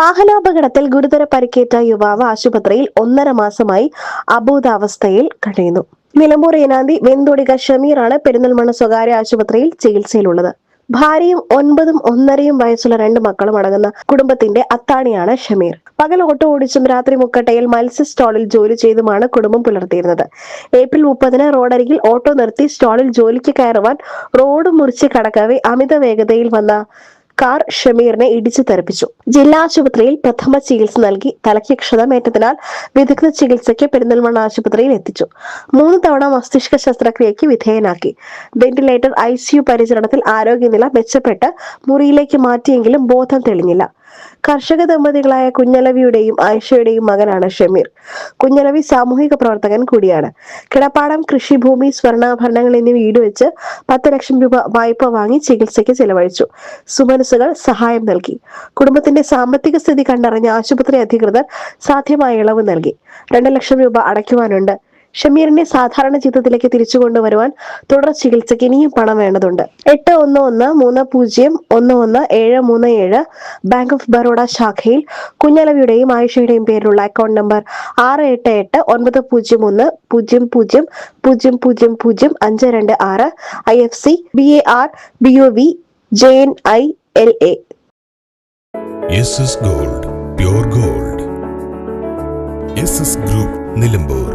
വാഹനാപകടത്തിൽ ഗുരുതര പരിക്കേറ്റ യുവാവ് ആശുപത്രിയിൽ 1.5 മാസമായി അബോധാവസ്ഥയിൽ കഴിയുന്നു. നിലമ്പൂർ ഏനാന്തി വെന്തൊടിക ഷമീറാണ് പെരിന്തൽമണ്ണ സ്വകാര്യ ആശുപത്രിയിൽ ചികിത്സയിലുള്ളത്. ഭാര്യയും 9ഉം 1.5 വയസ്സുള്ള 2 മക്കളും അടങ്ങുന്ന കുടുംബത്തിന്റെ അത്താണിയാണ് ഷമീർ. പകൽ ഓട്ടോ ഓടിച്ചും രാത്രി മുക്കട്ടയിൽ മത്സ്യ സ്റ്റാളിൽ ജോലി ചെയ്തുമാണ് കുടുംബം പുലർത്തിയിരുന്നത്. ഏപ്രിൽ 30-ന് റോഡരികിൽ ഓട്ടോ നിർത്തി സ്റ്റാളിൽ ജോലിക്ക് കയറുവാൻ റോഡ് മുറിച്ച് കടക്കവേ അമിത വേഗതയിൽ വന്ന കാർ ഷമീറിനെ ഇടിച്ചു തെറിപ്പിച്ചു. ജില്ലാ ആശുപത്രിയിൽ പ്രഥമ ചികിത്സ നൽകി. തലയ്ക്ക് ക്ഷതമേറ്റതിനാൽ വിദഗ്ധ ചികിത്സയ്ക്ക് പെരിന്തൽമണ്ണ ആശുപത്രിയിൽ എത്തിച്ചു. 3 തവണ മസ്തിഷ്ക ശസ്ത്രക്രിയയ്ക്ക് വിധേയനാക്കി. വെന്റിലേറ്റർ ICU പരിചരണത്തിൽ ആരോഗ്യനില മെച്ചപ്പെട്ട് മുറിയിലേക്ക് മാറ്റിയെങ്കിലും ബോധം തെളിഞ്ഞില്ല. കർഷക ദമ്പതികളായ കുഞ്ഞലവിയുടെയും ആയിഷയുടെയും മകനാണ് ഷമീർ. കുഞ്ഞലവി സാമൂഹിക പ്രവർത്തകൻ കൂടിയാണ്. കിടപ്പാടം, കൃഷിഭൂമി, സ്വർണ്ണാഭരണങ്ങൾ എന്നിവ ഈടുവെച്ച് 10 ലക്ഷം രൂപ വായ്പ വാങ്ങി ചികിത്സയ്ക്ക് ചെലവഴിച്ചു. സുമനസുകൾ സഹായം നൽകി. കുടുംബത്തിന്റെ സാമ്പത്തിക സ്ഥിതി കണ്ടറിഞ്ഞ ആശുപത്രി അധികൃതർ സാധ്യമായ ഇളവ് നൽകി. 2 ലക്ഷം രൂപ അടയ്ക്കുവാനുണ്ട്. ഷമീറിനെ സാധാരണ ജീവിതത്തിലേക്ക് തിരിച്ചു കൊണ്ടുവരുവാൻ തുടർ ചികിത്സയ്ക്ക് ഇനിയും പണം വേണ്ടതുണ്ട്. 8113011737 ബാങ്ക് ഓഫ് ബറോഡ ശാഖയിൽ കുഞ്ഞലവിയുടെയും ആയിഷയുടെയും പേരിലുള്ള account number 68810000000526 IFC BAR BOV JNILA. SS Gold, pure gold. SS Group, Nilambur.